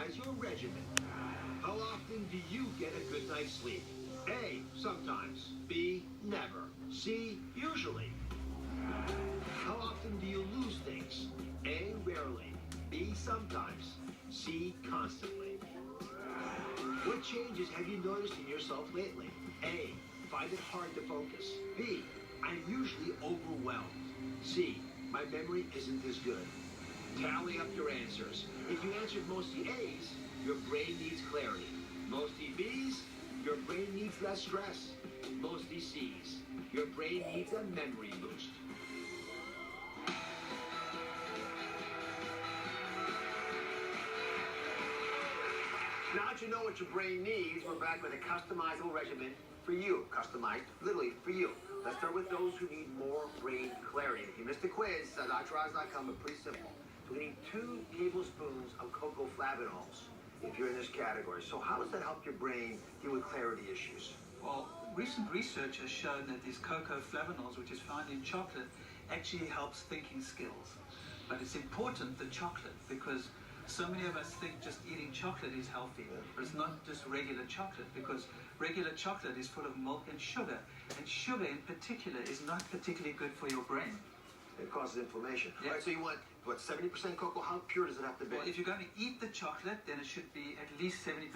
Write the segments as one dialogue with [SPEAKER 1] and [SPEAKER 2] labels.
[SPEAKER 1] customize your regimen. How often do you get a good night's sleep? A, sometimes. B, never. C, usually. How often do you lose things? A, rarely. B, sometimes. C, constantly. What changes have you noticed in yourself lately? A, find it hard to focus. B, I'm usually overwhelmed. C, my memory isn't as good. Tally up your answers. If you answered mostly A's, your brain needs clarity. Mostly B's, your brain needs less stress. Mostly C's, your brain needs a memory boost. Now that you know what your brain needs, we're back with a customizable regimen for you. Customized, literally, for you. Let's start with those who need more brain clarity. If you missed the quiz, DrOz.com, but pretty simple. So we need 2 tablespoons of cocoa flavanols if you're in this category. So how does that help your brain deal with clarity issues?
[SPEAKER 2] Well, recent research has shown that these cocoa flavanols, which is found in chocolate, actually helps thinking skills. But it's important, the chocolate, because so many of us think just eating chocolate is healthy, but it's not just regular chocolate, because regular chocolate is full of milk and sugar in particular is not particularly good for your brain.
[SPEAKER 1] It causes inflammation.
[SPEAKER 2] Yeah.
[SPEAKER 1] All right, so you want, what, 70% cocoa? How pure does it have to be?
[SPEAKER 2] Well, if you're going to eat the chocolate, then it should be at least 70%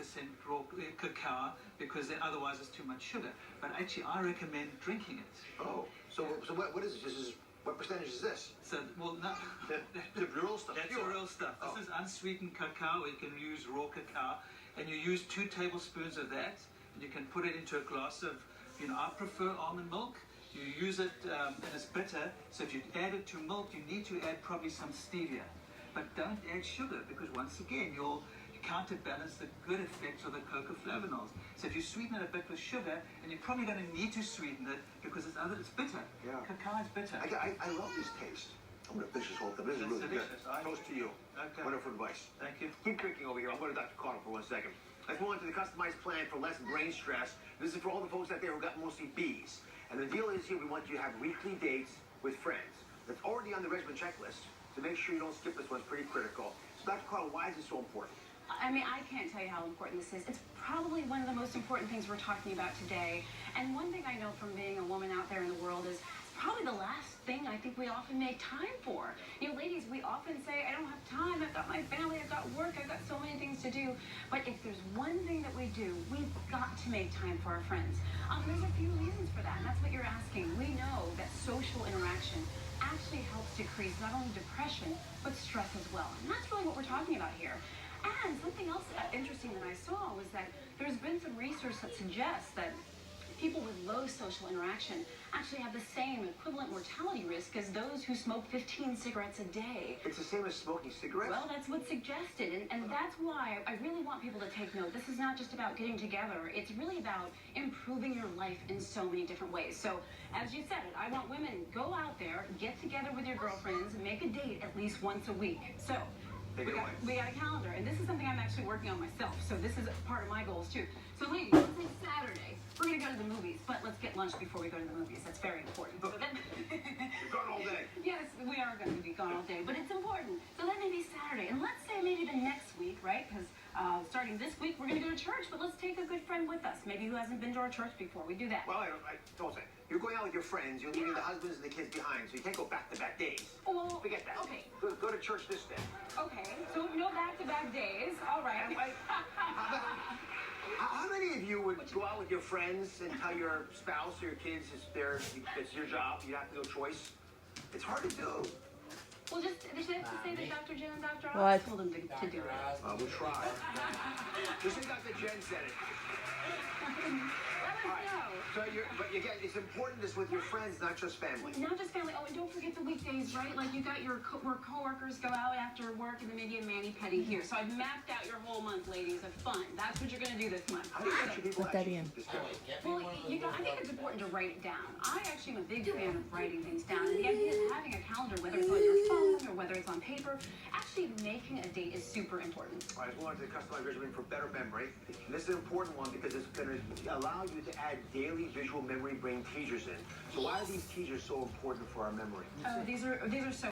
[SPEAKER 2] raw cacao, because then otherwise it's too much sugar. But actually, I recommend drinking it.
[SPEAKER 1] Oh, so what is it? What percentage is this?
[SPEAKER 2] So, well, no.
[SPEAKER 1] The real stuff.
[SPEAKER 2] That's the real stuff. This is unsweetened cacao. You can use raw cacao, and you use 2 tablespoons of that, and you can put it into a glass of, I prefer almond milk. You use it, and it's bitter, so if you add it to milk, you need to add probably some stevia. But don't add sugar, because once again, you'll counterbalance the good effects of the cocoa flavanols. So if you sweeten it a bit with sugar, and you're probably going to need to sweeten it, because it's bitter.
[SPEAKER 1] Yeah.
[SPEAKER 2] Cacao is bitter.
[SPEAKER 1] I love this taste. I'm going to finish this whole thing. This is really good. Toast to you.
[SPEAKER 2] Okay.
[SPEAKER 1] Wonderful advice.
[SPEAKER 2] Thank you.
[SPEAKER 1] Keep drinking over here. I'll go to Dr. Carter for 1 second. Let's move on to the customized plan for less brain stress. This is for all the folks out there who got mostly B's. And the deal is here, we want you to have weekly dates with friends. That's already on the regimen checklist, so make sure you don't skip this one. It's pretty critical. So Dr. Carter, why is this so important?
[SPEAKER 3] I mean, I can't tell you how important this is. It's probably one of the most important things we're talking about today. And one thing I know from being a woman out there in the world is it's probably the last thing I think we often make time for. Ladies, we often say, I don't have time, I've got my family, I've got work, I've got so many things to do. But if there's one thing that we do, we've got to make time for our friends. There's a few reasons for that, and that's what you're asking. We know that social interaction actually helps decrease not only depression, but stress as well. And that's really what we're talking about here. And something else interesting that I saw was that there's been some research that suggests that people with low social interaction actually have the same equivalent mortality risk as those who smoke 15 cigarettes a day.
[SPEAKER 1] It's the same as smoking cigarettes?
[SPEAKER 3] Well, that's what's suggested, and that's why I really want people to take note. This is not just about getting together. It's really about improving your life in so many different ways. So, as you said it, I want women, go out there, get together with your girlfriends, and make a date at least once a week. So, we got a calendar, and this is something I'm actually working on myself, so this is part of my goals too. So ladies, let's say Saturday, we're going to go to the movies, but let's get lunch before we go to the movies. That's very important. So then,
[SPEAKER 1] You're gone all day.
[SPEAKER 3] Yes, we are going to be gone all day, but it's important. So that may be Saturday, and let's say maybe the next week, right? Because starting this week, we're going to go to church, but let's take a good friend with us, maybe who hasn't been to our church before. We do that.
[SPEAKER 1] Well, I don't say. You're going out with your friends, you're leaving the husbands and the kids behind, so you can't go back-to-back days.
[SPEAKER 3] Well,
[SPEAKER 1] Forget that.
[SPEAKER 3] Okay.
[SPEAKER 1] Go to church this day.
[SPEAKER 3] Okay, so no back-to-back days. All right.
[SPEAKER 1] How many of you would go out with your friends and tell your spouse or your kids it's your job, you have no choice? It's hard to do.
[SPEAKER 3] Well, just say that Dr. Jen and Dr.
[SPEAKER 4] Well,
[SPEAKER 3] Oz told them to do it.
[SPEAKER 1] We'll try. Just say Dr. Jen said it.
[SPEAKER 3] Let us know.
[SPEAKER 1] So but again, it's important this with your friends, not just family.
[SPEAKER 3] Not just family. Oh, and don't forget the weekdays, right? Like you got your coworkers go out after work, and then maybe a mani-pedi here. So I've mapped out your whole month, ladies, of fun. That's what you're going to do this month.
[SPEAKER 1] How do you picture people
[SPEAKER 4] Put that in.
[SPEAKER 3] Well, I think it's important to write it down. I actually am a big fan of writing things down. And the idea is having a calendar, whether it's on your phone or whether it's on paper, actually making a date is super important.
[SPEAKER 1] All right, let's move on to the customized regimen for better memory. And this is an important one because it's going to allow you to add daily visual memory brain teasers in. So why are these teasers so important for our memory?
[SPEAKER 3] These are so